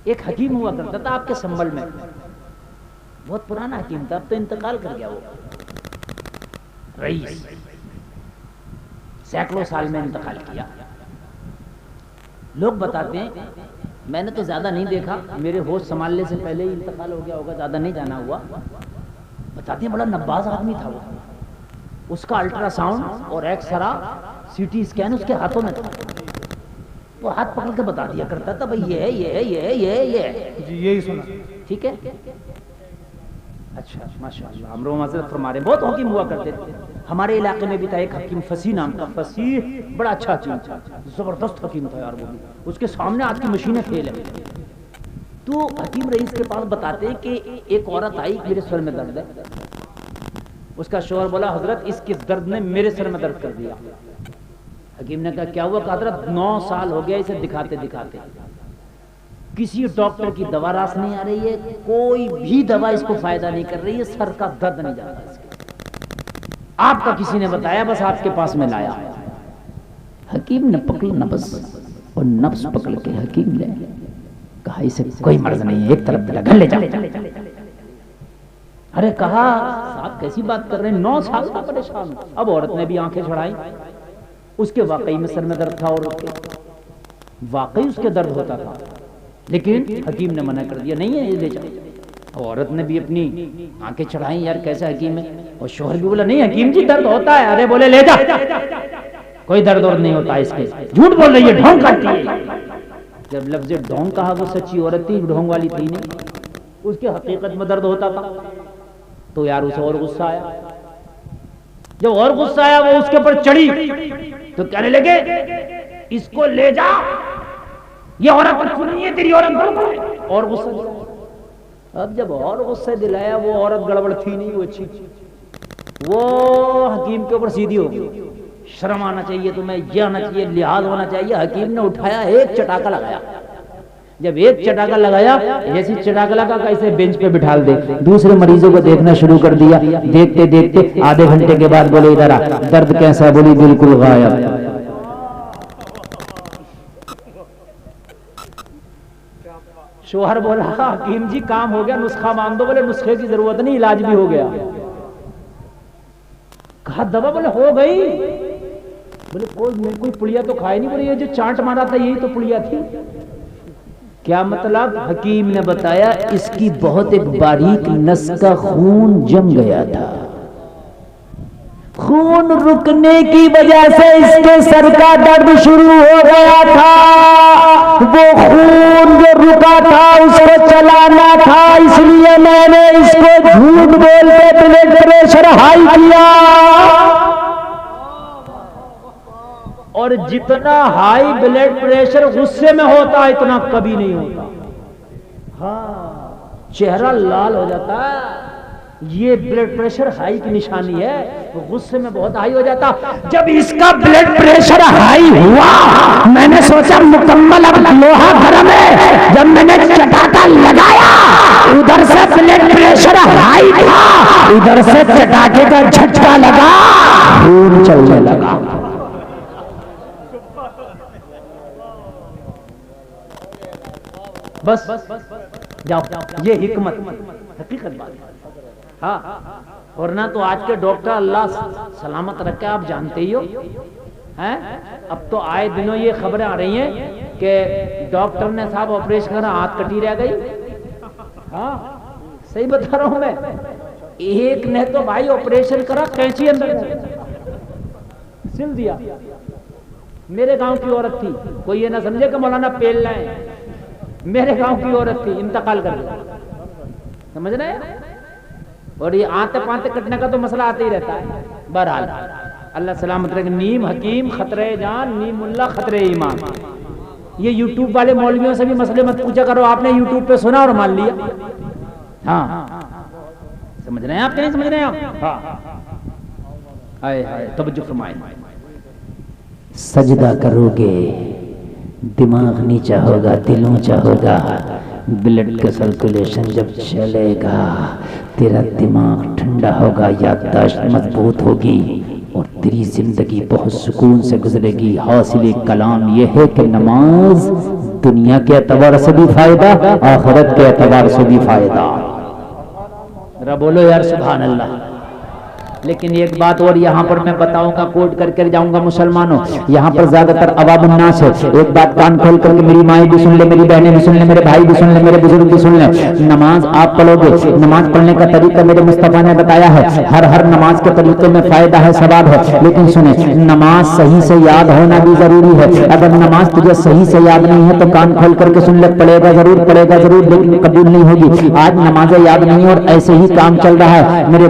ایک حکیم ہوا کرتا تھا آپ کے سنبل میں، بہت پرانا حکیم تھا، اب تو انتقال کر گیا وہ رئیس، سینکڑوں سال میں انتقال کیا۔ لوگ بتاتے ہیں، میں نے تو زیادہ نہیں دیکھا، میرے ہوش سنبھالنے سے پہلے ہی انتقال ہو گیا ہوگا، زیادہ نہیں جانا ہوا، بتاتے ہیں بڑا نباز آدمی تھا وہ، اس کا الٹرا ساؤنڈ اور ایکس را سی ٹی اسکین اس کے ہاتھوں میں تھا، وہ ہاتھ پکڑ کے بتا دیا کرتا تھا بھائی یہ ہے یہ ہے یہ ہے یہ ہے یہ ہے، جی یہی سنا۔ ٹھیک ہے، اچھا ماشاء اللہ، ہم لوگ معذرت فرما رہے ہیں، بہت حکیم ہوا کرتے تھے ہمارے علاقے میں بھی تھا ایک حکیم، فصیح نام کا، فصیح بڑا اچھا حکیم تھا، زبردست حکیم تھا یار، وہ بھی اس کے سامنے آپ کی مشینیں فیل ہے۔ تو حکیم رئیس کے پاس بتاتے ہیں کہ ایک عورت آئی، میرے سر میں درد ہے، اس کا شوہر بولا حضرت اس کے درد نے میرے سر میں درد کر دیا۔ حکیم نے کہا کیا ہوا؟ کہ حضرت 9 سال ہو گیا اسے دکھاتے دکھاتے، کسی ڈاکٹر کی دوا راس نہیں آ رہی ہے، کوئی بھی دوا اس کو فائدہ نہیں کر رہی ہے، سر کا درد نہیں جاتا اس کے، آپ کا کسی نے بتایا، بس آپ کے پاس میں لایا۔ حکیم نے پکڑا نبض، اور نبض پکڑ کے حکیم نے کہا اسے کوئی مرض نہیں ہے، ایک طرف دلا گھر لے جا۔ ارے کہا صاحب کیسی بات کر رہے ہیں، 9 سال کا پریشان۔ اب عورت نے بھی آنکھیں چھڑائی، اس کے واقعی میں سر میں درد تھا، عورت کے واقعی اس کے درد ہوتا تھا، لیکن حکیم نے منع کر دیا نہیں ہے یہ لے جا۔ عورت نے بھی اپنی آنکھیں چڑھائیں، یار کیسا حکیم ہے، اور شوہر بھی بولا نہیں حکیم جی درد ہوتا ہے، ارے بولے لے جا، کوئی درد اور نہیں ہوتا اس کے، جھوٹ بول رہی ہے، ڈھونگ کرتی ہے۔ جب لفظ ڈھونگ کہا، وہ سچی عورت تھی، ڈھونگ والی تھی نہیں، اس کے حقیقت میں درد ہوتا تھا، تو یار اسے اور غصہ آیا۔ جب اور غصہ آیا وہ اس کے پر چڑھی، تو کہنے لگے اس کو لے جا، یہ عورت اچھی نہیں ہے، تیری عورت، اور غصہ دلایا۔ اب جب اور غصہ دلایا، وہ عورت گڑبڑ تھی نہیں، وہ اچھی تھی، وہ حکیم کے اوپر سیدھی ہو گئی۔ شرم آنا چاہیے تمہیں، یہ آنا چاہیے، لحاظ ہونا چاہیے۔ حکیم نے اٹھایا، ایک چٹاکا لگایا، جب ایک چٹاکا لگایا، جیسی چٹاکا لگا کہ اسے بینچ پہ بٹھال دے، دوسرے مریضوں کو دیکھنا شروع کر دیا، دیکھتے دیکھتے آدھے گھنٹے کے بعد بولے ادھر آ، درد کیسا؟ بولی بالکل غائب۔ شوہر بولا حکیم جی کام ہو گیا، نسخہ مانگ دو، بولے نسخے کی ضرورت نہیں، علاج بھی ہو گیا۔ کہا دوا؟ بولے ہو گئی۔ بولے کوئی پڑیا تو کھائے نہیں، بولے یہ جو چانٹ مارا تھا یہی تو پڑیا تھی۔ کیا مطلب؟ حکیم نے بتایا اس کی بہت ایک باریک نس کا خون جم گیا تھا، خون رکنے کی وجہ سے اس کے سر کا درد شروع ہو گیا تھا، وہ خون جو رکا تھا اس کو چلانا تھا، اس لیے میں نے اس کو جھوٹ بول کے بلڈ پریشر ہائی کیا، اور جتنا ہائی بلڈ پریشر غصے میں ہوتا ہے اتنا کبھی نہیں ہوتا۔ ہاں چہرہ لال ہو جاتا ہے، یہ بلڈ پریشر ہائی کی نشانی ہے، غصے میں بہت ہائی ہو جاتا۔ جب اس کا بلڈ پریشر ہائی ہوا، میں نے سوچا مکمل اب لوہا گرم ہے، جب میں نے چٹاکا لگایا، ادھر سے بلڈ پریشر ہائی تھا، ادھر سے چٹاکے کا جھٹکا لگا، خون چلنے لگا۔ بس جاؤ، یہ حکمت حقیقت بات ہے۔ ہاں ورنہ تو آج کے ڈاکٹر اللہ سلامت رکھے، آپ جانتے ہی ہو، اب تو آئے دنوں یہ خبریں آ رہی ہیں کہ ڈاکٹر نے صاحب آپریشن کرا، ہاتھ کٹی رہ گئی۔ ہاں صحیح بتا رہا ہوں میں، ایک نے تو بھائی آپریشن کرا، کینچی اندر سل دیا۔ میرے گاؤں کی عورت تھی، کوئی یہ نہ سمجھے کہ مولانا پیل لائے، میرے گاؤں کی عورت تھی، انتقال کر گیا، سمجھ رہے ہیں؟ اور یہ آنتے پانتے کٹنے کا تو مسئلہ آتے ہی رہتا ہے۔ بہرحال اللہ سلامت رکھے، نیم حکیم خطرے جان، نیم اللہ خطرے ایمان۔ یہ یوٹیوب والے مولویوں سے بھی مسئلے مت پوچھا کرو، آپ نے یوٹیوب پہ سنا اور مان لیا۔ ہاں سمجھ رہے ہیں آپ، نہیں سمجھ رہے ہیں آپ؟ ہاں ہائے ہائے، توجہ فرمائیں۔ سجدہ کرو گے، دماغ نیچا ہوگا، دل اونچا ہوگا، بلڈ کا سرکولیشن جب چلے گا، تیرا دماغ ٹھنڈا ہوگا، یادداشت مضبوط ہوگی، اور تیری زندگی بہت سکون سے گزرے گی۔ حاصل کلام یہ ہے کہ نماز دنیا کے اعتبار سے بھی فائدہ، آخرت کے اعتبار سے بھی فائدہ۔ ذرا بولو یار سبحان اللہ۔ لیکن ایک بات اور یہاں پر میں بتاؤں گا، کوٹ کر کے جاؤں گا مسلمانوں، یہاں پر زیادہ تر عوام الناس ہے، ایک بات کان کھول کر کے میری مائیں بھی سن لے، میری بہنیں بھی سن لے، میرے بھائی بھی سن لے، میرے بزرگ بھی سن لیں۔ نماز آپ پڑھو گے، نماز پڑھنے کا طریقہ میرے مصطفیٰ نے بتایا ہے، ہر نماز کے طریقے میں فائدہ ہے، ثواب ہے، لیکن سنیں نماز صحیح سے یاد ہونا بھی ضروری ہے۔ اگر نماز تجھے صحیح سے یاد نہیں ہے تو کان کھول کر کے سن لے، پڑھے گا ضرور لیکن قبول نہیں ہوگی۔ آج نمازیں یاد نہیں اور ایسے ہی کام چل رہا ہے۔ میرے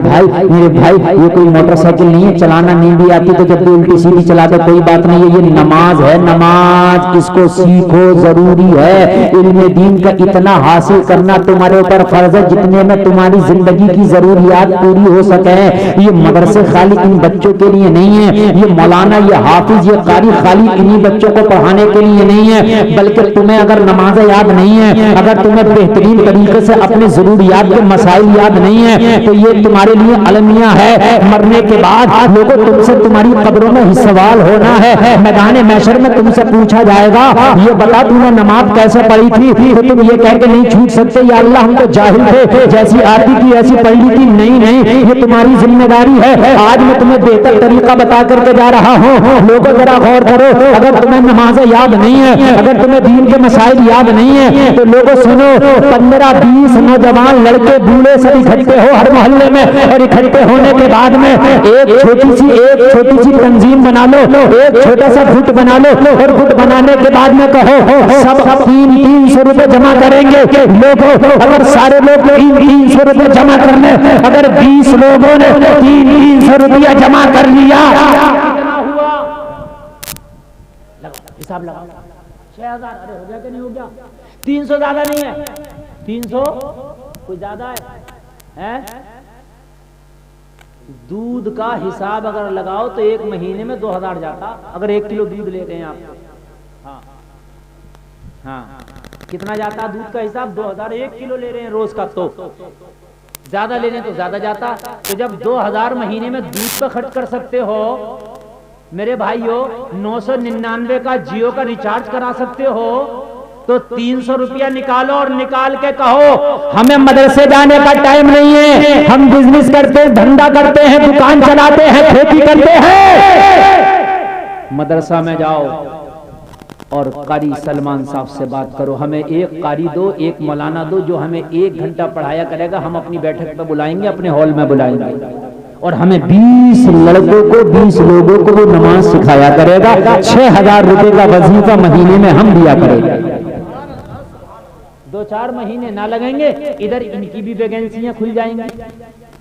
بھائی یہ کوئی موٹر سائیکل نہیں ہے، چلانا نہیں بھی آتی تو جب بھی الٹی سیدھی چلا دے کوئی بات نہیں ہے، یہ نماز ہے، نماز اس کو سیکھو، ضروری ہے۔ علم دین کا اتنا حاصل کرنا تمہارے اوپر فرض ہے جتنے میں تمہاری زندگی کی ضروریات پوری ہو سکے۔ یہ مدرسے خالی ان بچوں کے لیے نہیں ہے، یہ مولانا، یہ حافظ، یہ قاری خالی انہی بچوں کو پڑھانے کے لیے نہیں ہے، بلکہ تمہیں اگر نماز یاد نہیں ہے، اگر تمہیں بہترین طریقے سے اپنے ضروریات کے مسائل یاد نہیں ہے تو یہ تمہارے لیے المیہ ہے۔ مرنے کے بعد لوگوں تم سے تمہاری قبروں میں سوال ہونا ہے، میدان محشر میں تم سے پوچھا جائے گا یہ بتا تم نے نماز کیسے پڑھی تھی، تو تم یہ کہہ کے نہیں چھوٹ سکتے یا اللہ ہم تو جاہل تھے، جیسی آتی تھی ایسی پڑھی تھی، نہیں، یہ تمہاری ذمہ داری ہے۔ آج میں تمہیں بہتر طریقہ بتا کر کے جا رہا ہوں، لوگوں ذرا غور کرو، اگر تمہیں نمازیں یاد نہیں ہے، اگر تمہیں دین کے مسائل یاد نہیں ہے تو لوگوں سنو، 15-20 نوجوان لڑکے بوڑھے سب اکٹھے ہو ہر محلے میں، اور اکٹھے ہونے کے بعد میں ایک چھوٹی سی تنظیم بنا لو، ایک چھوٹا سا گھٹ بنا لو، اور گھٹ بنانے کے بعد میں کہو سب 300 روپے جمع کریں گے۔ لوگوں اگر سارے لوگ 300 روپے جمع کر لیں، اگر 20 لوگوں نے 300 روپیہ جمع کر لیا، حساب لگاؤ 6000، ارے ہو گیا کہ نہیں ہو گیا؟ 300 زیادہ نہیں ہے، 300 کوئی زیادہ ہے؟ دودھ کا حساب اگر لگاؤ تو ایک مہینے میں 2000 جاتا، اگر 1 کلو دودھ لے رہے ہیں آپ، ہاں کتنا جاتا دودھ کا حساب؟ 2000۔ 1 کلو لے رہے ہیں روز کا تو زیادہ لے رہے ہیں تو زیادہ جاتا۔ تو جب 2000 مہینے میں دودھ پہ خرچ کر سکتے ہو میرے بھائیو، 999 کا جیو کا ریچارج کرا سکتے ہو، تو 300 روپیہ نکالو اور نکال کے کہو ہمیں مدرسے جانے کا ٹائم نہیں ہے، ہم بزنس کرتے ہیں، دھندا کرتے ہیں، دکان چلاتے ہیں، کھیتی کرتے ہیں۔ مدرسہ میں جاؤ اور قاری سلمان صاحب سے بات کرو، ہمیں ایک قاری دو، ایک مولانا دو جو ہمیں 1 گھنٹہ پڑھایا کرے گا، ہم اپنی بیٹھک پہ بلائیں گے، اپنے ہال میں بلائیں گے، اور ہمیں 20 لڑکوں کو 20 لوگوں کو وہ نماز سکھایا کرے گا، 6000 روپے کا وظیفہ مہینے میں ہم دیا کرے گا۔ 2-4 مہینے نہ لگیں گے، ادھر ان کی بھی ویکینسیاں کھل جائیں گی،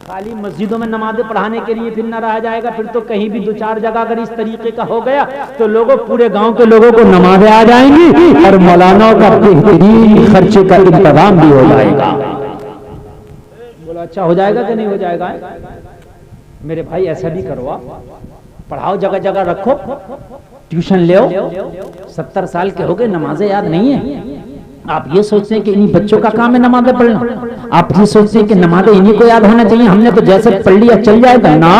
خالی مسجدوں میں نمازیں پڑھانے کے لیے پھر نہ رہا جائے گا، پھر تو کہیں بھی 2-4 جگہ اگر اس طریقے کا ہو گیا تو لوگوں پورے گاؤں کے لوگوں کو نمازیں آ جائیں گی اور مولانا کا بہترین خرچے کا انتظام بھی ہو جائے گا۔ بولو اچھا ہو جائے گا کہ نہیں ہو جائے گا؟ میرے بھائی ایسا بھی کرو، پڑھاؤ، جگہ جگہ رکھو، ٹیوشن لے 70 سال کے ہو گئے نمازیں یاد نہیں ہیں، آپ یہ سوچتے ہیں کہ انہی بچوں کا کام ہے نمازیں پڑھنا، آپ یہ سوچتے ہیں کہ نمازیں انہی کو یاد ہونا چاہیے، ہم نے تو جیسے پڑھ لیا چل جائے گا، نا،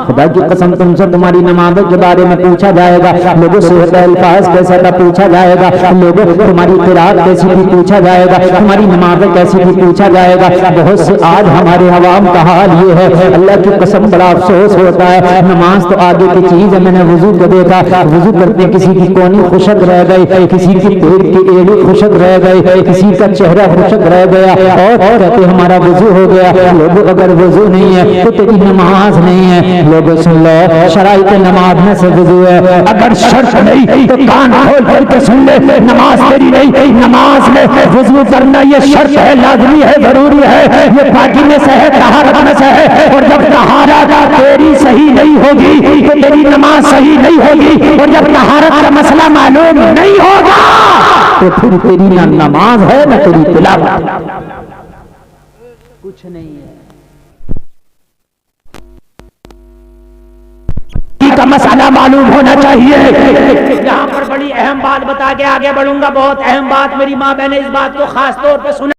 خدا کی قسم تم سے تمہاری نمازوں کے بارے میں پوچھا جائے گا، لوگوں سے الفاظ کیسا تھا پوچھا جائے گا، لوگوں تمہاری قرات کیسی تھی پوچھا جائے گا، تمہاری نمازیں کیسی تھی پوچھا جائے گا۔ بہت سے آج ہمارے عوام کا حال یہ ہے، اللہ کی قسم بڑا افسوس ہوتا ہے، نماز تو آگے کی چیز ہے، میں نے وضو کو دیکھا، وضو کرتے کسی کی کونی خشک رہ گئی، کسی کی پیٹ کی ایڑی خشک رہ گئی، کسی کا چہرہ خشک رہ گیا، اور کہتے ہمارا وضو ہو گیا۔ لوگوں اگر وضو نہیں ہے تو تیری نماز نہیں ہے۔ لوگوں سن لو، شرائط نماز میں سے وضو ہے، اگر شرط نہیں تو کان کھول کر کے سن لے، نماز تیری نہیں، نماز میں وضو کرنا یہ شرط ہے، لازمی ہے، ضروری ہے، یہ پاکی میں سے ہے، طہارت میں سے ہے، اور جب طہارت تیری صحیح نہیں ہوگی تو تیری نماز صحیح نہیں ہوگی، اور جب طہارت کا مسئلہ معلوم نہیں ہوگا تو پھر تیری نہ نماز ہے نہ تیری تلاوت، کچھ نہیں ہے۔ کا مسئلہ معلوم ہونا چاہیے۔ یہاں پر بڑی اہم بات بتا کے آگے بڑھوں گا، بہت اہم بات، میری ماں بہنیں اس بات کو خاص طور پہ سنیں۔